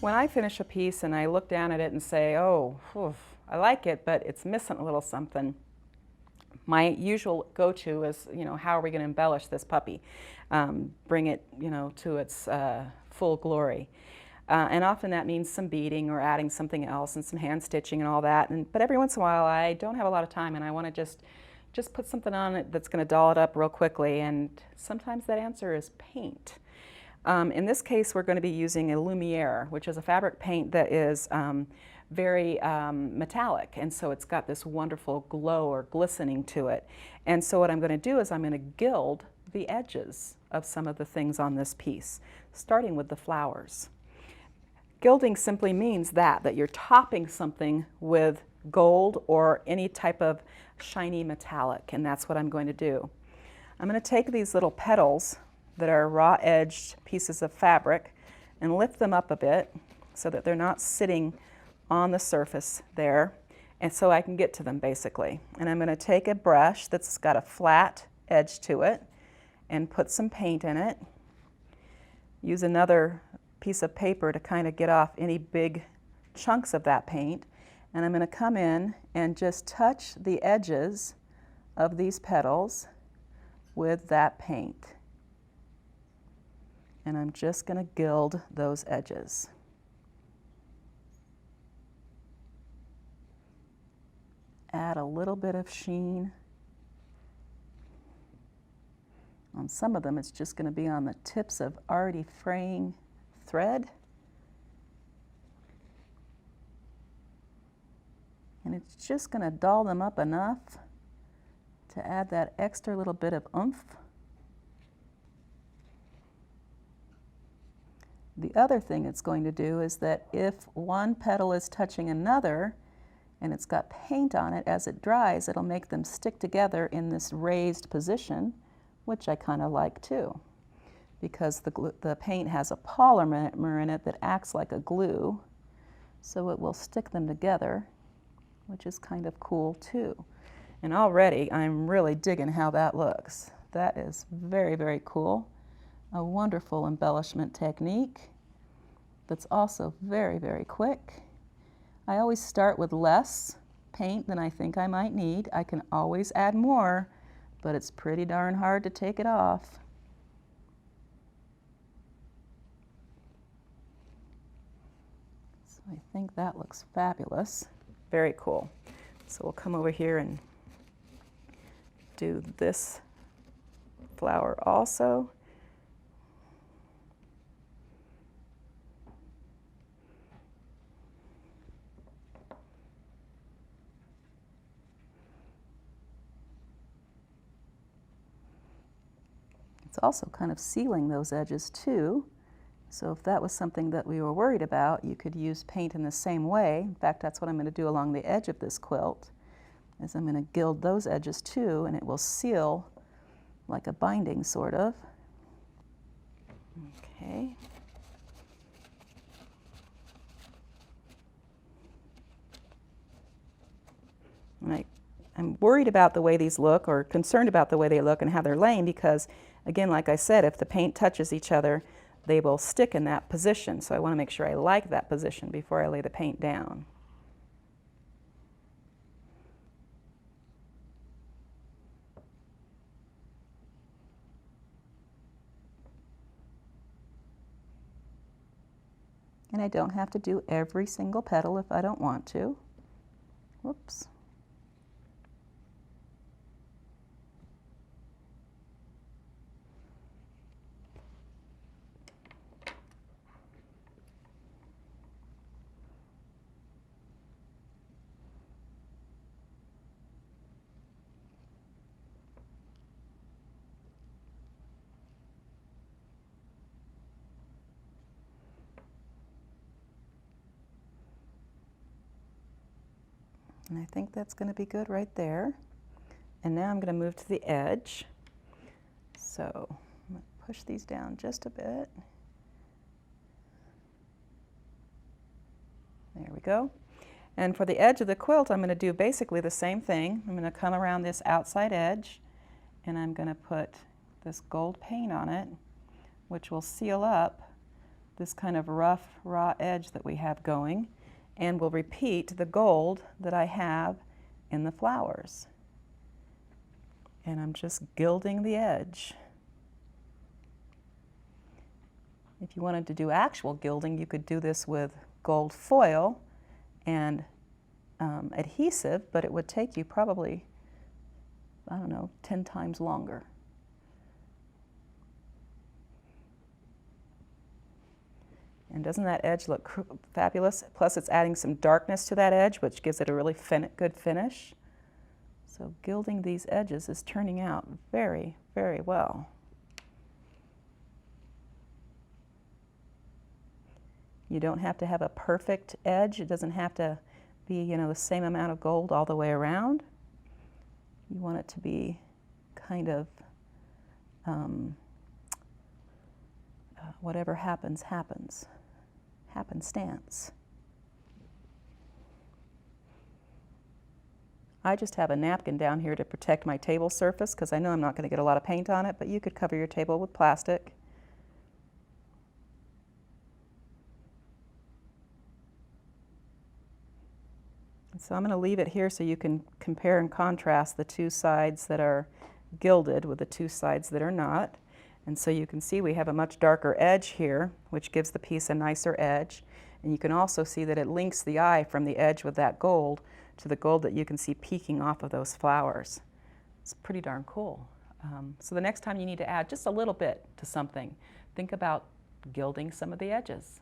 when I finish a piece and I look down at it and say, oh, oof, I like it, but it's missing a little something, my usual go-to is, how are we going to embellish this puppy? Bring it, to its full glory. And often that means some beading or adding something else and some hand stitching and all that. But every once in a while I don't have a lot of time and I want to just put something on it that's going to doll it up real quickly. And sometimes that answer is paint. In this case, we're going to be using a Lumiere, which is a fabric paint that is very metallic, and so it's got this wonderful glow or glistening to it. And so what I'm going to do is I'm going to gild the edges of some of the things on this piece, starting with the flowers. Gilding simply means that you're topping something with gold or any type of shiny metallic, and that's what I'm going to do. I'm going to take these little petals that are raw edged pieces of fabric and lift them up a bit so that they're not sitting on the surface there, and so I can get to them basically. And I'm going to take a brush that's got a flat edge to it and put some paint in it. Use another piece of paper to kind of get off any big chunks of that paint, and I'm going to come in and just touch the edges of these petals with that paint. And I'm just going to gild those edges. Add a little bit of sheen. On some of them, it's just going to be on the tips of already fraying thread. And it's just going to doll them up enough to add that extra little bit of oomph. The other thing it's going to do is that if one petal is touching another, and it's got paint on it, as it dries, it'll make them stick together in this raised position, which I kind of like too, because the paint has a polymer in it that acts like a glue, so it will stick them together, which is kind of cool too. And already I'm really digging how that looks. That is very, very cool. A wonderful embellishment technique that's also very, very quick. I always start with less paint than I think I might need. I can always add more, but it's pretty darn hard to take it off. So I think that looks fabulous. Very cool. So we'll come over here and do this flower also. It's also kind of sealing those edges too. So if that was something that we were worried about, you could use paint in the same way. In fact, that's what I'm going to do along the edge of this quilt, is I'm going to gild those edges too, and it will seal like a binding sort of. Okay. And I'm worried about the way these look, or concerned about the way they look and how they're laying, because again, like I said, if the paint touches each other, they will stick in that position. So I want to make sure I like that position before I lay the paint down. And I don't have to do every single petal if I don't want to. Whoops. And I think that's going to be good right there. And now I'm going to move to the edge. So I'm going to push these down just a bit. There we go. And for the edge of the quilt, I'm going to do basically the same thing. I'm going to come around this outside edge, and I'm going to put this gold paint on it, which will seal up this kind of rough, raw edge that we have going, and we'll repeat the gold that I have in the flowers. And I'm just gilding the edge. If you wanted to do actual gilding, you could do this with gold foil and adhesive, but it would take you probably, I don't know, 10 times longer. And doesn't that edge look fabulous? Plus it's adding some darkness to that edge, which gives it a really good finish. So gilding these edges is turning out very, very well. You don't have to have a perfect edge. It doesn't have to be, you know, the same amount of gold all the way around. You want it to be kind of whatever happens, happens. Happenstance. I just have a napkin down here to protect my table surface because I know I'm not going to get a lot of paint on it, but you could cover your table with plastic. So I'm going to leave it here so you can compare and contrast the two sides that are gilded with the two sides that are not. And so you can see we have a much darker edge here, which gives the piece a nicer edge. And you can also see that it links the eye from the edge with that gold to the gold that you can see peeking off of those flowers. It's pretty darn cool. So the next time you need to add just a little bit to something, think about gilding some of the edges.